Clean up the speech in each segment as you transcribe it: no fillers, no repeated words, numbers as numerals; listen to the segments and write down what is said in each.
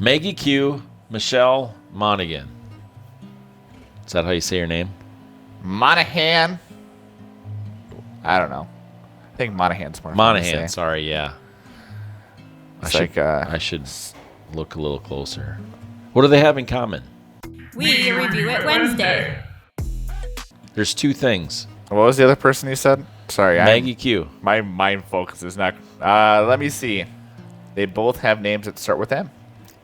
Maggie Q, Michelle Monaghan. Is that how you say your name? Monaghan. I don't know. I think Monaghan's more. Monaghan. Sorry, yeah. I should look a little closer. What do they have in common? We review it Wednesday. There's two things. What was the other person you said? Sorry, Maggie Q. My mind focus is not. Let me see. They both have names that start with M.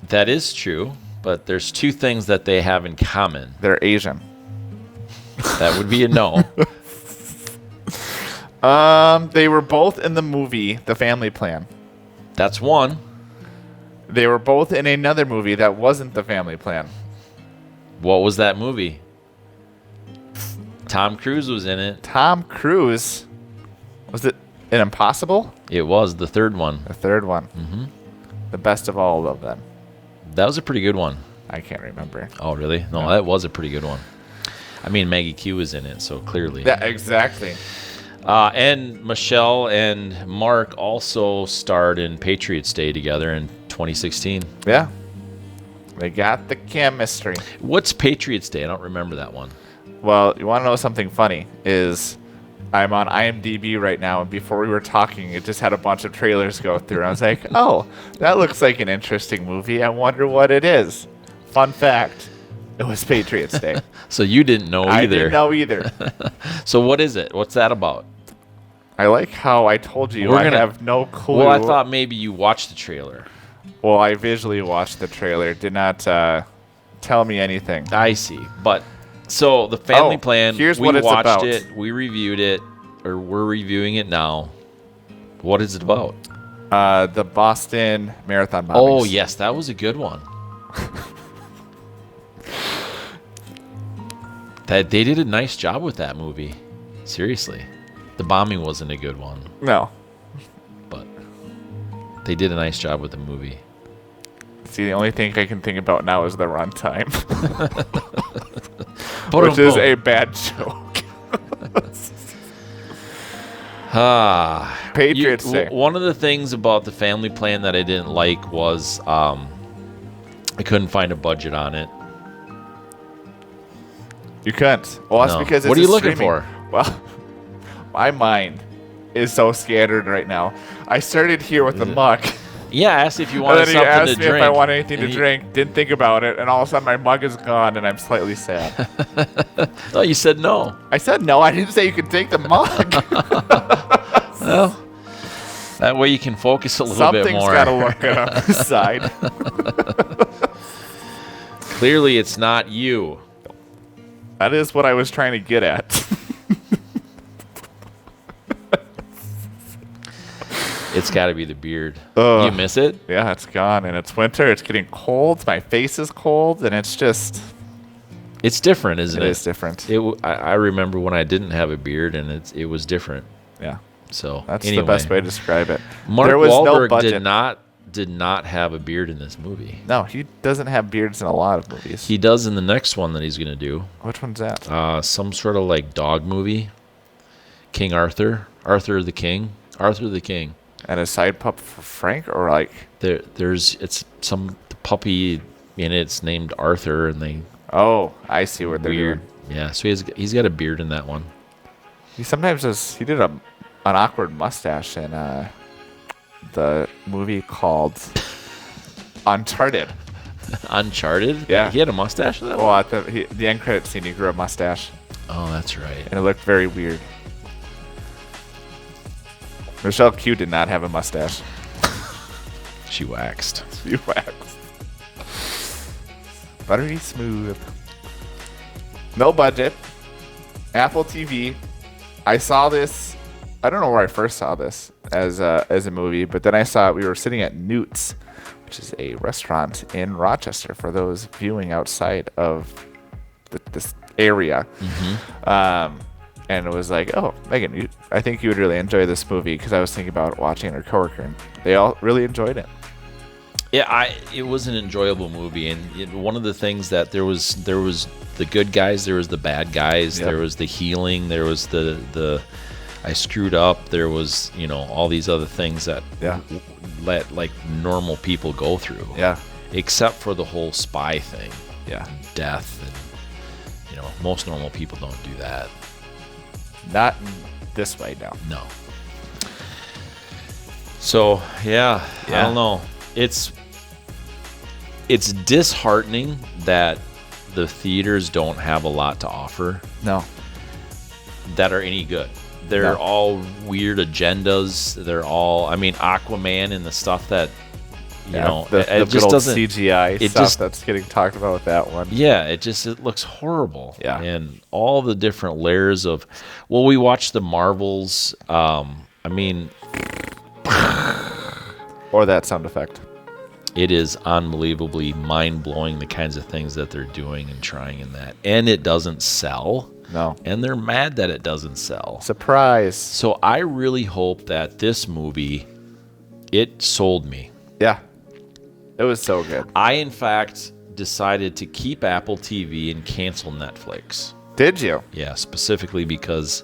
That is true, but there's two things that they have in common. They're Asian. That would be a no. They were both in the movie The Family Plan. That's one. They were both in another movie that wasn't The Family Plan. What was that movie? Tom Cruise was in it. Tom Cruise. Was it an Impossible? It was the third one. The third one. Mm-hmm. The best of all of them. That was a pretty good one. I can't remember. Oh, really? No, that was a pretty good one. I mean, Maggie Q was in it, so clearly. Yeah, exactly. And Michelle and Mark also starred in Patriots Day together in 2016. Yeah. They got the chemistry. What's Patriots Day? I don't remember that one. Well, you want to know something funny? Is I'm on IMDb right now, and before we were talking, it just had a bunch of trailers go through. And I was like, oh, that looks like an interesting movie. I wonder what it is. Fun fact, it was Patriots Day. So you didn't know either. I didn't know either. So what is it? What's that about? I like how I told you I have no clue. Well, I thought maybe you watched the trailer. Well, I visually watched the trailer. Did not tell me anything. I see. But so the Family Plan, here's we what it's watched about. it, we reviewed it, or we're reviewing it now. What is it about? The Boston Marathon bombings. Oh, yes, that was a good one. That they did a nice job with that movie. Seriously. The bombing wasn't a good one, No. but they did a nice job with the movie. See, the only thing I can think about now is the runtime. Which Which is a bad joke. Patriots Day. One of the things about the Family Plan that I didn't like was I couldn't find a budget on it. You couldn't. Well, that's No. because it's What are you a looking streaming. for? Well, my mind is so scattered right now. I started here with the muck. Yeah, I asked if you And wanted then he something asked to me drink. if I want anything and to drink. Didn't think about it. And all of a sudden my mug is gone and I'm slightly sad. Oh, you said no. I said no. I didn't say you could take the mug. Well, that way you can focus a little bit Something's more. got to look good on the side. Clearly, it's not you. That is what I was trying to get at. It's got to be the beard. Ugh. You miss it? Yeah, it's gone. And it's winter. It's getting cold. My face is cold. And it's just... It's different, isn't it? It is different. I remember when I didn't have a beard, and it was different. Yeah. So That's anyway, the best way to describe it. Mark there was no Wahlberg budget. did not have a beard in this movie. No, he doesn't have beards in a lot of movies. He does in the next one that he's gonna do. Which one's that? Some sort of like dog movie. King Arthur, Arthur the King. And a side pup for Frank, or like... It's some puppy in it. It's named Arthur, and they Oh, I see what they're weird. doing. Yeah, so he's got a beard in that one. He sometimes does... He did an awkward mustache in the movie called Uncharted. Uncharted? Yeah. He had a mustache in that one? Well, at the end credit scene, he grew a mustache, Oh, that's right. and it looked very weird. Michelle Q did not have a mustache. She waxed. She waxed. Buttery smooth. No budget. Apple TV. I saw this. I don't know where I first saw this as a movie, but then I saw it. We were sitting at Newt's, which is a restaurant in Rochester for those viewing outside of this area. Mm-hmm. And it was like, oh, Megan, I think you would really enjoy this movie, because I was thinking about watching it with a coworker, and they all really enjoyed it. Yeah, it was an enjoyable movie, and one of the things that there was the good guys, there was the bad guys, Yep. there was the healing, there was the I screwed up, there was all these other things that Yeah. let like normal people go through. Yeah. except for the whole spy thing. Yeah. Death, and most normal people don't do that. Not in this way, no. No. So yeah, I don't know. It's disheartening that the theaters don't have a lot to offer. No. That are any good. They're all weird agendas. They're all, Aquaman and the stuff that, the it good just old doesn't. CGI stuff that's getting talked about with that one. Yeah, it looks horrible. Yeah. And all the different layers of, we watched the Marvels. Or that sound effect. It is unbelievably mind-blowing, the kinds of things that they're doing and trying in that. And it doesn't sell. No. And they're mad that it doesn't sell. Surprise. So I really hope that this movie, it sold me. Yeah. It was so good. I, in fact, decided to keep Apple TV and cancel Netflix. Did you? Yeah, specifically because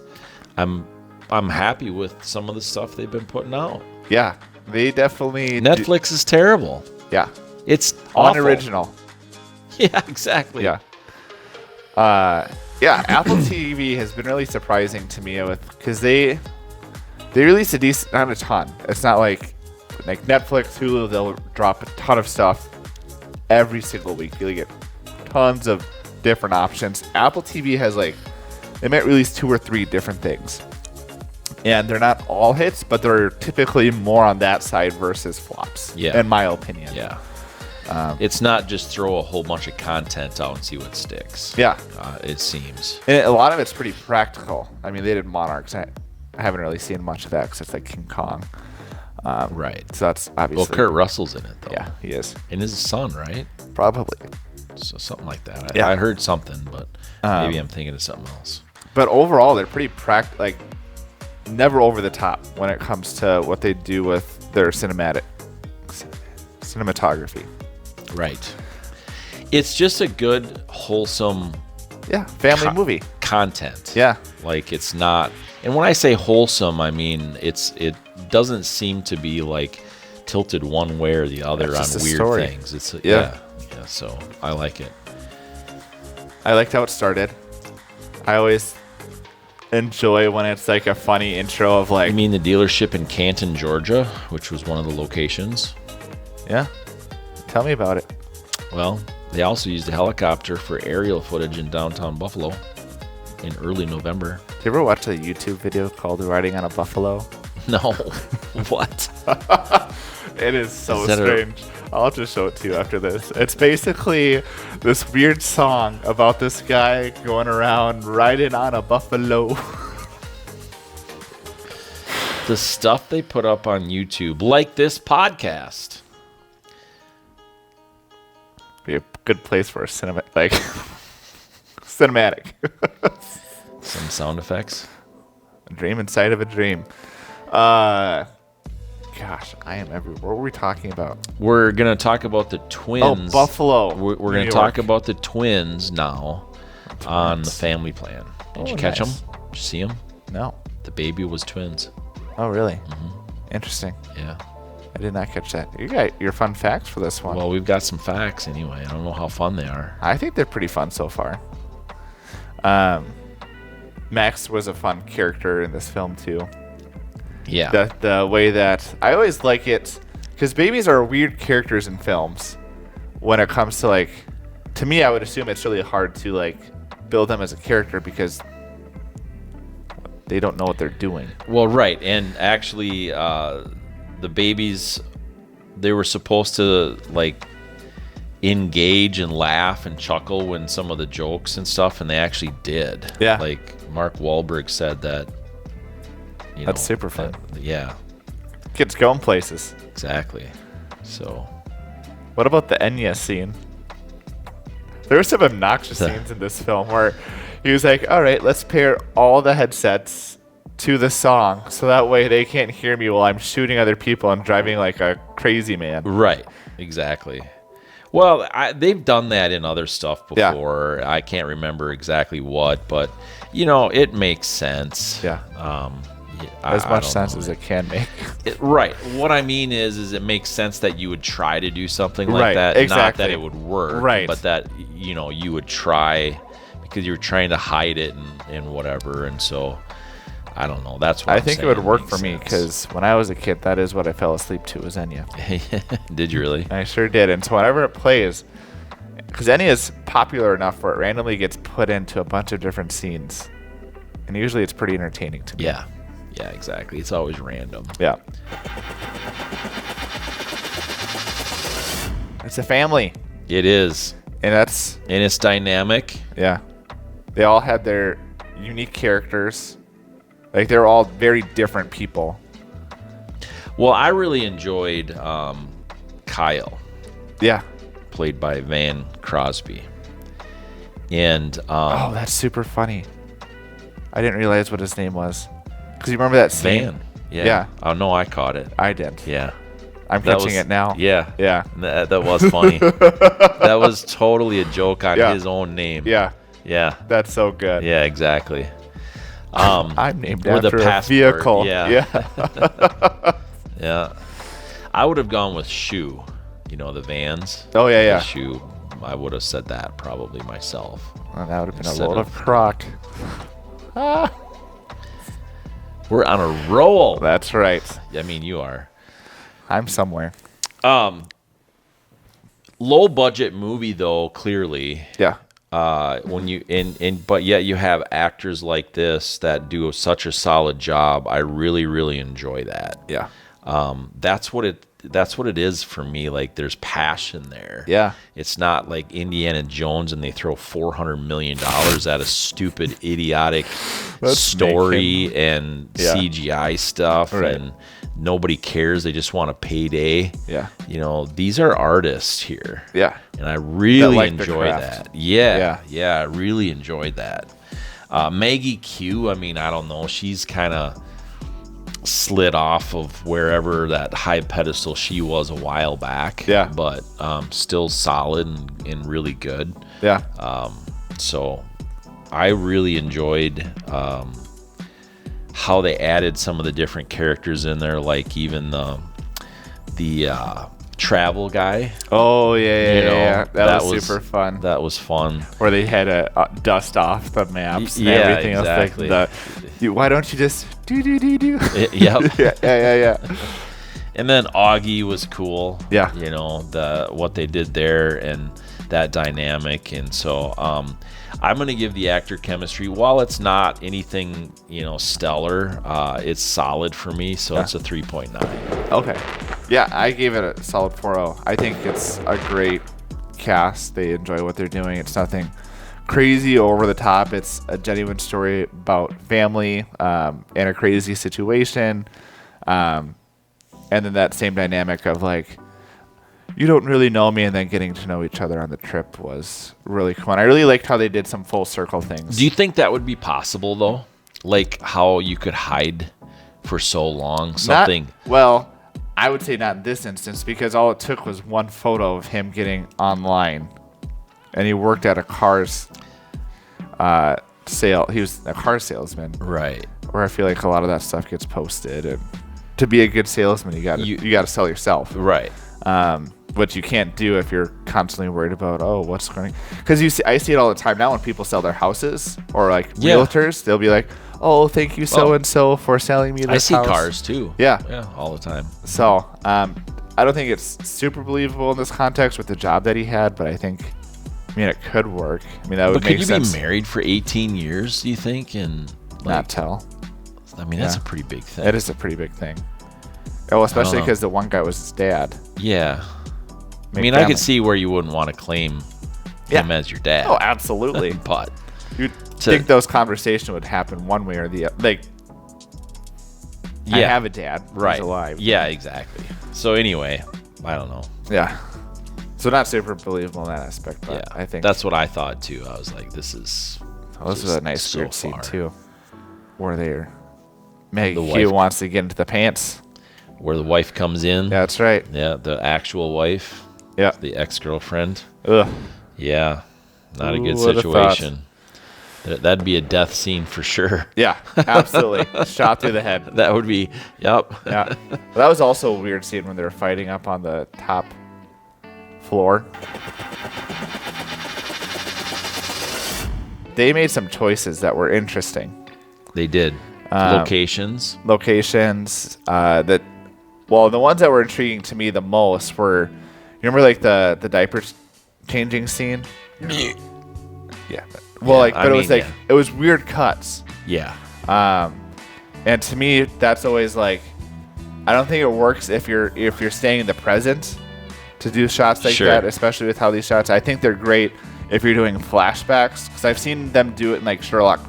I'm happy with some of the stuff they've been putting out. Yeah. They definitely... Netflix is terrible. Yeah. It's awful. Unoriginal. Yeah, exactly. Yeah. Apple TV has been really surprising to me because they release not a ton. It's not like Netflix, Hulu, they'll drop a ton of stuff every single week. You get tons of different options. Apple TV has they might release 2 or 3 different things. And they're not all hits, but they're typically more on that side versus flops, in my opinion. Yeah. It's not just throw a whole bunch of content out and see what sticks. Yeah. It seems. And a lot of it's pretty practical. They did Monarchs. I haven't really seen much of that because it's like King Kong. Right. So that's obviously... Well, Kurt Russell's in it, though. Yeah, he is. And his son, right? Probably. So something like that. Yeah. I heard something, but maybe I'm thinking of something else. But overall, they're pretty never over the top when it comes to what they do with their cinematography. Right. It's just a good, wholesome... Yeah, family movie. Content. Yeah. It's not... And when I say wholesome, it doesn't seem to be tilted one way or the other on weird story. Things. Yeah, so I like it. I liked how it started. I always enjoy when it's a funny intro of You mean the dealership in Canton, Georgia, which was one of the locations? Yeah. Tell me about it. Well, they also used a helicopter for aerial footage in downtown Buffalo in early November. Did you ever watch the YouTube video called Riding on a Buffalo? No. What? It is so strange. I'll just show it to you after this. It's basically this weird song about this guy going around riding on a buffalo. The stuff they put up on YouTube, like this podcast. Be a good place for a cinematic. Some sound effects. A dream inside of a dream. Gosh, I am everywhere. What were we talking about? We're going to talk about the Twins. Oh, Buffalo. We're going to talk about the Twins now on the Family Plan. Did you catch them? Did you see them? No. The baby was twins. Oh, really? Mm-hmm. Interesting. Yeah. I did not catch that. You got your fun facts for this one. Well, we've got some facts anyway. I don't know how fun they are. I think they're pretty fun so far. Max was a fun character in this film, too. Yeah. The way that I always like it, because babies are weird characters in films. When it comes to to me, I would assume it's really hard to build them as a character because they don't know what they're doing. Well, right, and actually, the babies, they were supposed to engage and laugh and chuckle when some of the jokes and stuff, and they actually did. Yeah. Mark Wahlberg said that. That's super fun. Yeah. Kids going places. Exactly. So. What about the Enya scene? There were some obnoxious scenes in this film where he was like, all right, let's pair all the headsets to the song so that way they can't hear me while I'm shooting other people and driving like a crazy man. Right. Exactly. Well, they've done that in other stuff before. Yeah. I can't remember exactly what, but, it makes sense. Yeah. as much sense as it can make. Right. What I mean is it makes sense that you would try to do something like Right, that. exactly. Not that it would work, Right. but that, you would try because you're trying to hide it and whatever. And so, I don't know. That's what I I'm think it saying. would work Makes for me sense. because when I was a kid, that is what I fell asleep to was Enya. Did you really? I sure did. And so whenever it plays, because Enya is popular enough where it randomly gets put into a bunch of different scenes. And usually it's pretty entertaining to me. Yeah. Yeah, exactly. It's always random. Yeah. It's a family. It is. And that's, And it's dynamic. yeah. They all had their unique characters. Like, they're all very different people. Well, I really enjoyed Kyle, Yeah. played by Van Crosby. And Oh, that's super funny. I didn't realize what his name was. Because you remember that scene? Van. Yeah. Yeah. Oh, no, I caught it. I did. Yeah. I'm That catching was- it now. Yeah. Yeah. That was funny. That was totally a joke on Yeah. his own name. Yeah. Yeah. That's so good. Yeah, exactly. I'm named Or the after a passport, vehicle. yeah. Yeah. Yeah. I would have gone with Shoe. The Vans. Oh, yeah, The yeah. Shoe. I would have said that probably myself. Well, that would have been a Instead load of- of crock. We're on a roll. That's right. I mean, you are. I'm somewhere. Low budget movie though, clearly. Yeah. When you but yet you have actors like this that do such a solid job. I really, really enjoy that. Yeah. That's what it is for me. Like, there's passion there. Yeah. It's not like Indiana Jones and they throw $400 million at a stupid, idiotic Let's story make and Yeah. CGI stuff, Right. and nobody cares. They just want a payday. Yeah. These are artists here. Yeah. And I really like their enjoy craft. that. Yeah. Yeah. Yeah. I really enjoyed that. Maggie Q, I mean, I don't know. She's kind of slid off of wherever that high pedestal she was a while back. Yeah. But still solid and really good. Yeah. So I really enjoyed how they added some of the different characters in there, like even the travel guy. Oh, yeah, You know, yeah. That that was was- super fun. That was fun. Where they had to dust off the maps and Yeah, everything exactly. else. Why don't you just do? Yep. Yeah. And then Augie was cool. Yeah. What they did there and that dynamic. And so I'm going to give the actor chemistry, while it's not anything, stellar, it's solid for me. So it's a 3.9. Okay. Yeah, I gave it a solid 4.0. I think it's a great cast. They enjoy what they're doing. It's nothing crazy over the top. It's a genuine story about family in a crazy situation. And then that same dynamic of like, you don't really know me, and then getting to know each other on the trip was really cool. And I really liked how they did some full circle things. Do you think that would be possible, though? Like how you could hide for so long? Something. Well, I would say not in this instance, because all it took was one photo of him getting online. And he worked at a car's sale. He was a car salesman. Right. Where I feel like a lot of that stuff gets posted. And to be a good salesman, you got to sell yourself. Right. Which you can't do if you're constantly worried about, what's going. Because I see it all the time now when people sell their houses or like realtors. They'll be like, oh, thank you so and so for selling me this I see house. cars too. Yeah. Yeah, all the time. So I don't think it's super believable in this context with the job that he had, but it could work. That would But make could you sense. be married for 18 years, do you think? And Not tell. that's a pretty big thing. It is a pretty big thing. Oh, especially know. because the one guy was his dad. Yeah. Make I family. could see where you wouldn't want to claim him as your dad. Oh, absolutely. But You'd think those conversations would happen one way or the other. Like, I have a dad right. who's alive. Yeah, exactly. So anyway, I don't know. Yeah. So not super believable in that aspect, but Yeah, I think that's what I thought too. I was like, this is. this is a nice so weird scene far. too, where Maggie The Q wife- wants to get into the pants. Where the wife comes in. Yeah, that's right. Yeah, the actual wife. Yeah. The ex-girlfriend. Ugh. Yeah, not a Who good would've thought? situation. That'd be a death scene for sure. Yeah, absolutely. Shot through the head. That would be, yep. Yeah. Well, that was also a weird scene when they were fighting up on the top floor. They made some choices that were interesting. They did. Locations. The ones that were intriguing to me the most were, you remember like the diaper changing scene? Yeah. Well, Yeah, it was weird cuts. Yeah. And to me, that's always like, I don't think it works if you're staying in the present to do shots like Sure. that, especially with how these shots. I think they're great if you're doing flashbacks, because I've seen them do it in like Sherlock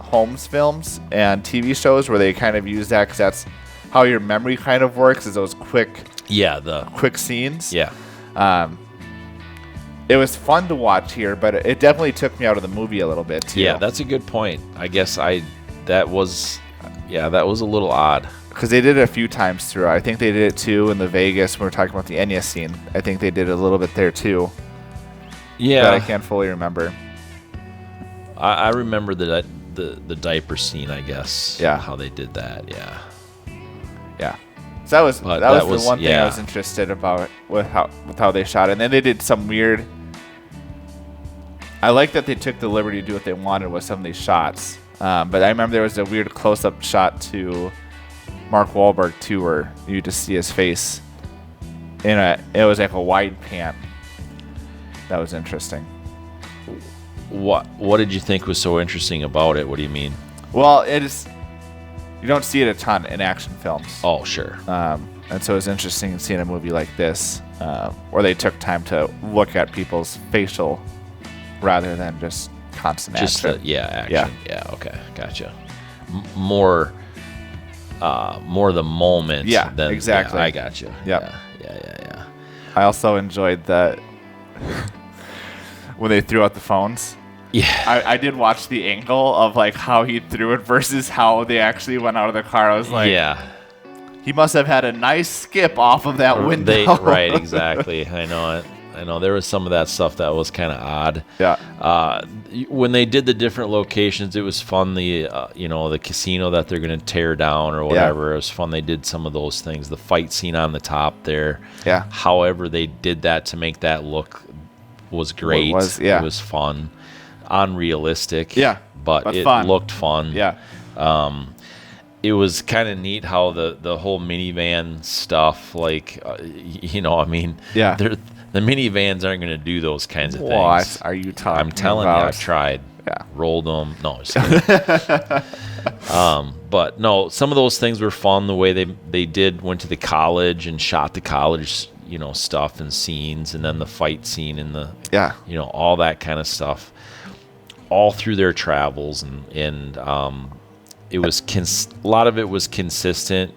Holmes films and TV shows where they kind of use that, because that's how your memory kind of works, is those quick scenes. Yeah. It was fun to watch here, but it definitely took me out of the movie a little bit too. Yeah, that's a good point. I guess that was a little odd. Because they did it a few times through. I think they did it too in the Vegas when we were talking about the Enya scene. I think they did it a little bit there too. Yeah. That I can't fully remember. I remember the diaper scene, I guess. Yeah. How they did that, yeah. Yeah. So that was the one thing yeah. I was interested about with how they shot it. And then they did some weird. I like that they took the liberty to do what they wanted with some of these shots. But I remember there was a weird close-up shot to Mark Wahlberg too, where you just see his face it was like a wide pan. That was interesting. What did you think was so interesting about it? What do you mean? Well, you don't see it a ton in action films. Oh, sure. And so it's interesting seeing a movie like this, where they took time to look at people's facial rather than just constant action. Action. Yeah, okay, gotcha. More the moment. Yeah, than, exactly. Yeah, I gotcha. Yep. Yeah. I also enjoyed that when they threw out the phones. Yeah. I did watch the angle of like how he threw it versus how they actually went out of the car. I was like, yeah. He must have had a nice skip off of that window. Right, exactly. I know it. I know there was some of that stuff that was kind of odd. Yeah. When they did the different locations, it was fun. The casino that they're going to tear down or whatever. It was fun. They did some of those things. The fight scene on the top there. Yeah. However, they did that to make that look was great. It was fun. Unrealistic. Yeah. But it fun. looked fun. Yeah. It was kind of neat how the whole minivan stuff, like, Yeah. The minivans aren't going to do those kinds of things. What are you talking I'm telling about? you, I've tried. Yeah. Rolled them. No, just kidding. But no, some of those things were fun. The way they went to the college and shot the college, stuff and scenes, and then the fight scene and all that kind of stuff, all through their travels, and it was a lot of it was consistent.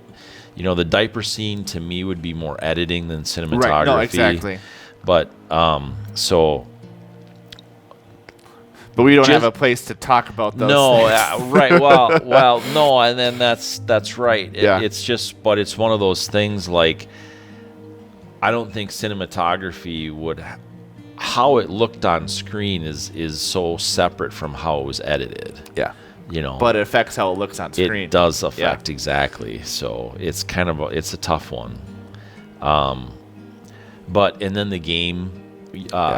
The diaper scene to me would be more editing than cinematography. Right. No, exactly. But But we don't have a place to talk about those things. Right. Well, no, and then that's right. But it's one of those things, like, I don't think cinematography would, how it looked on screen is so separate from how it was edited. Yeah. But it affects how it looks on screen. It does affect, exactly. So it's kind of it's a tough one. And then the game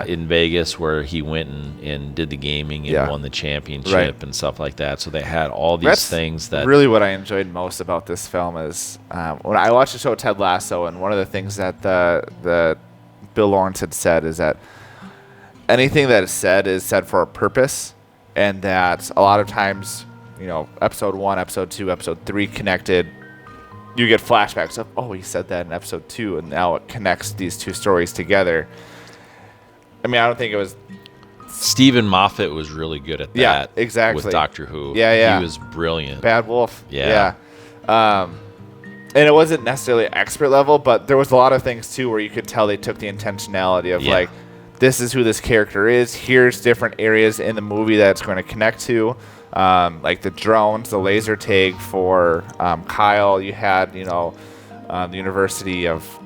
in Vegas where he went and did the gaming and won the championship and stuff like that. So they had all these things that... Really what I enjoyed most about this film is when I watched the show Ted Lasso, and one of the things that the Bill Lawrence had said is that anything that is said for a purpose, and that a lot of times, episode 1, episode 2, episode 3 connected, you get flashbacks of, oh, he said that in episode 2, and now it connects these two stories together. I mean, I don't think it was... Stephen Moffat was really good at that. Yeah, exactly. With Doctor Who. Yeah. He was brilliant. Bad Wolf. Yeah. And it wasn't necessarily expert level, but there was a lot of things, too, where you could tell they took the intentionality of, like, this is who this character is. Here's different areas in the movie that it's going to connect to. Like the drones, the laser tag for Kyle. You had, the University of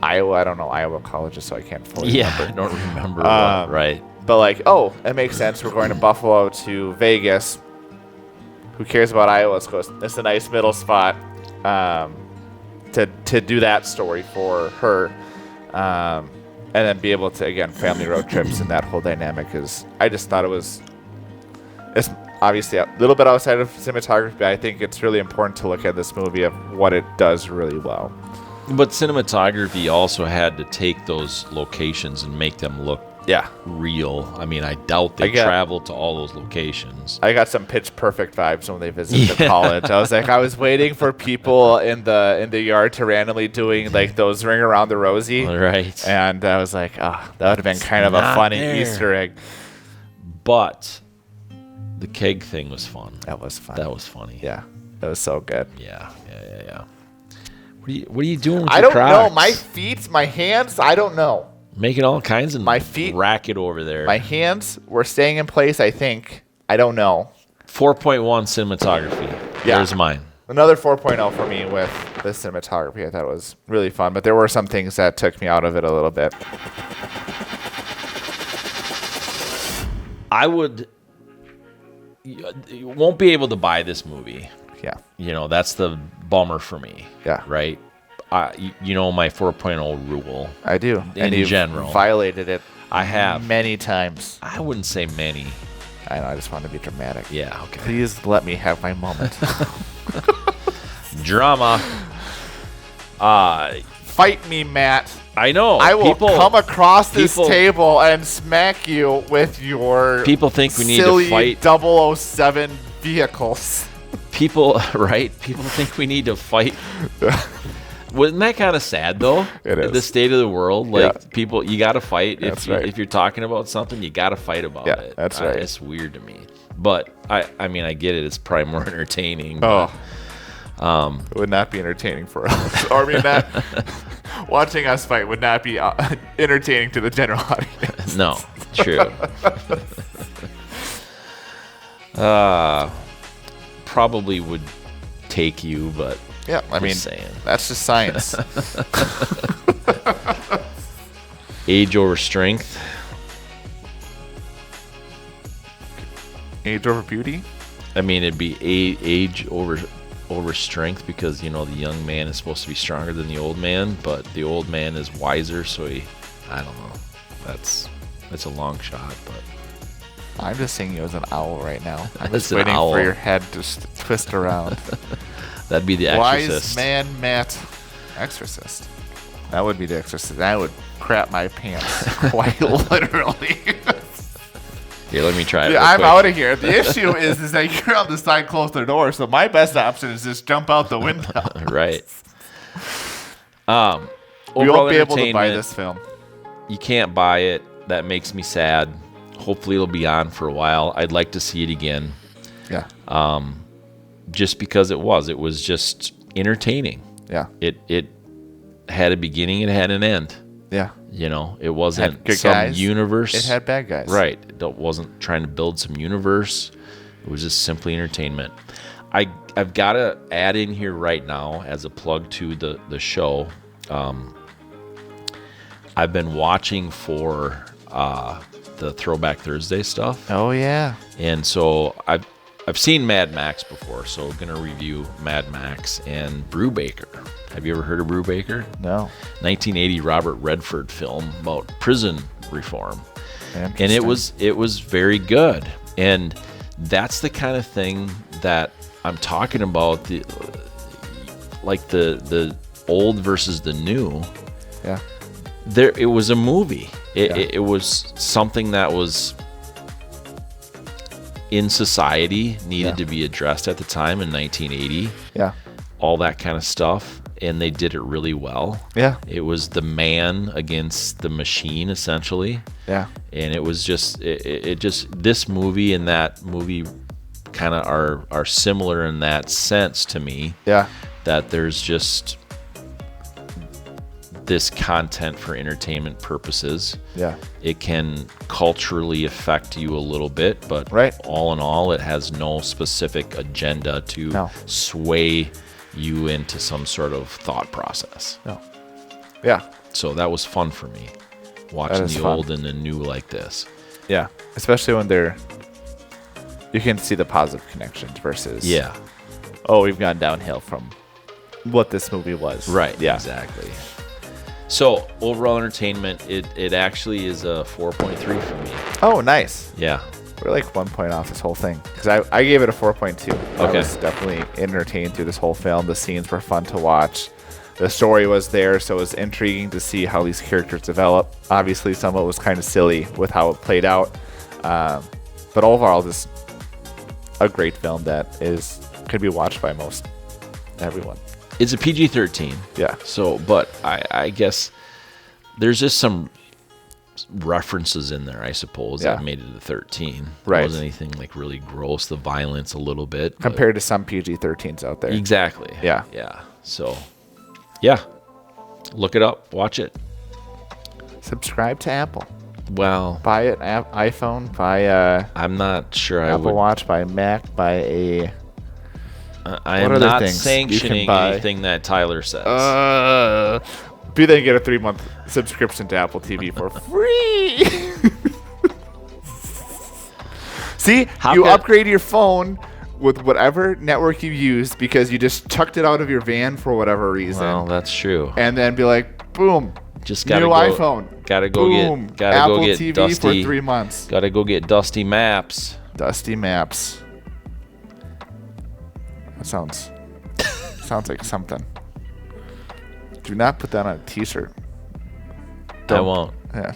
Iowa. I don't know Iowa colleges, so I can't fully remember. I don't remember. Right. But like, oh, it makes sense. We're going to Buffalo to Vegas. Who cares about Iowa? It's a nice middle spot to do that story for her. And then be able to, again, family road trips and that whole dynamic I just thought it's obviously a little bit outside of cinematography, but I think it's really important to look at this movie of what it does really well. But cinematography also had to take those locations and make them look real. I mean, I doubt they traveled to all those locations. I got some Pitch Perfect vibes when they visited the college. I was waiting for people in the yard to randomly doing like those Ring Around the Rosie. Right. And I was like, that would have been kind of a funny Easter egg. But the keg thing was fun. That was fun. That was funny. Yeah. That was so good. Yeah. What are you doing with I your don't know. Crocs? My feet, my hands, I don't know. Making all kinds of my feet, racket over there. My hands were staying in place, I think. I don't know. 4.1 cinematography. Yeah. There's mine. Another 4.0 for me with the cinematography. I thought it was really fun, but there were some things that took me out of it a little bit. You won't be able to buy this movie. Yeah. That's the bummer for me. Yeah. Right? My 4.0 rule. I do. In general. Violated it. I have. Many times. I wouldn't say many. I know. I just want to be dramatic. Yeah, okay. Please let me have my moment. Drama. Fight me, Matt. I know. I will come across this table and smack you with your people think we need silly to fight 007 vehicles. People, right? People think we need to fight. Wasn't that kind of sad, though? It is. The state of the world. People, you got to fight. That's if you're talking about something, you got to fight about it. That's right. It's weird to me. But, I mean, I get it. It's probably more entertaining. Oh. It would not be entertaining for us. Or, I mean, watching us fight would not be entertaining to the general audience. No, true. Probably would take you, but yeah, I mean, that's just science. Age over strength. Age over beauty? I mean, it'd be age over strength because, the young man is supposed to be stronger than the old man, but the old man is wiser, so I don't know. That's a long shot, but I'm just seeing you as an owl right now. I'm just waiting owl. for your head to twist around. That'd be the Exorcist. Wise man Matt. Exorcist. That would be the Exorcist. I would crap my pants quite literally. Here, let me try it. Yeah, I'm out of here. The issue is that you're on the side close to the door, so my best option is just jump out the window. Right. We won't be able to buy this film. You can't buy it. That makes me sad. Hopefully it'll be on for a while. I'd like to see it again. Yeah. Just because it was just entertaining. Yeah. It had a beginning, it had an end. Yeah. It wasn't good some guys. universe. It had bad guys. Right. It wasn't trying to build some universe. It was just simply entertainment. I've got to add in here right now as a plug to the show. I've been watching for the Throwback Thursday stuff. Oh yeah. And so I've seen Mad Max before, so we're gonna review Mad Max and Brubaker. Have you ever heard of Brubaker? No. 1980 Robert Redford film about prison reform. And it was very good. And that's the kind of thing that I'm talking about, the old versus the new. Yeah. It was a movie. It was something that was in society, needed to be addressed at the time in 1980. Yeah. All that kind of stuff. And they did it really well. Yeah. It was the man against the machine, essentially. Yeah. And it was just, this movie and that movie kind of are similar in that sense to me. Yeah. That there's just this content for entertainment purposes. Yeah. It can culturally affect you a little bit, but all in all, it has no specific agenda to sway you into some sort of thought process. No. Yeah. So that was fun for me, watching the old and the new like this. Yeah, especially when you can see the positive connections versus we've gone downhill from what this movie was. Right. Yeah. Exactly. So overall entertainment, it actually is a 4.3 for me. Oh, nice. Yeah. We're like 1 point off this whole thing because I gave it a 4.2. I Okay. was definitely entertained through this whole film. The scenes were fun to watch. The story was there, so it was intriguing to see how these characters develop. Obviously, some of it was kind of silly with how it played out, but overall, just a great film that could be watched by most everyone. It's a PG-13. Yeah. So, but I guess there's just some references in there, I suppose, that made it a 13. Right. It wasn't anything like really gross, the violence a little bit. but- Compared to some PG-13s out there. Exactly. Yeah. Yeah. So, yeah. Look it up. Watch it. Subscribe to Apple. Well, Buy an iPhone. Buy I'm not sure I Apple would. Watch. Buy a Mac. Buy a... I What am other not things you can sanctioning buy? anything that Tyler says. Be then get a 3-month subscription to Apple TV for free. See, How you could- upgrade your phone with whatever network you used because you just chucked it out of your van for whatever reason, Well, that's true. and then be like, boom, Just gotta new go, iPhone. Gotta go Boom, get. Gotta Apple go get TV Dusty. for 3 months. Gotta go get Dusty Maps. Dusty Maps. That sounds like something. Do not put that on a T-shirt. I won't. Yeah.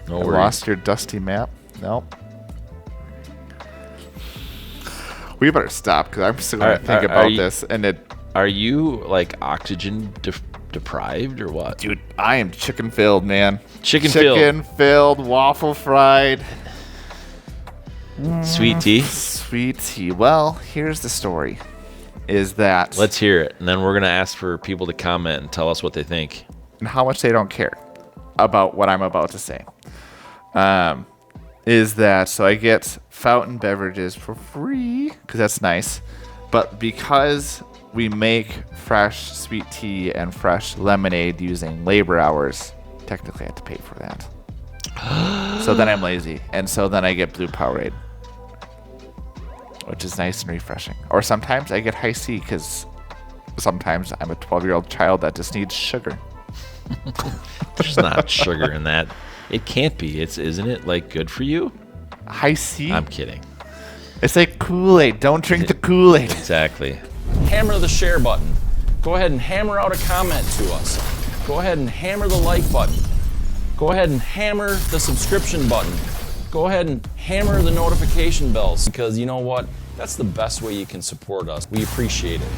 No I worries. lost your Dusty Map. Nope. We better stop because I'm still going to think about this. And Are you like oxygen deprived or what? dude, I am chicken filled, man. Chicken filled. Chicken filled, waffle fried, Sweet tea. sweet tea. Well, here's the story: is that Let's hear it, and then we're gonna ask for people to comment and tell us what they think. and how much they don't care about what I'm about to say. Is that so? I get fountain beverages for free because that's nice, but because we make fresh sweet tea and fresh lemonade using labor hours, technically I have to pay for that. So then I'm lazy, and so then I get blue Powerade, which is nice and refreshing. Or sometimes I get high C because sometimes I'm a 12-year-old child that just needs sugar. There's not sugar in that. It can't be. Isn't it like good for you? High C? I'm kidding. It's like Kool-Aid. Don't drink the Kool-Aid. Exactly. Hammer the share button. Go ahead and hammer out a comment to us. Go ahead and hammer the like button. Go ahead and hammer the subscription button. Go ahead and hammer the notification bells because you know what? That's the best way you can support us. We appreciate it.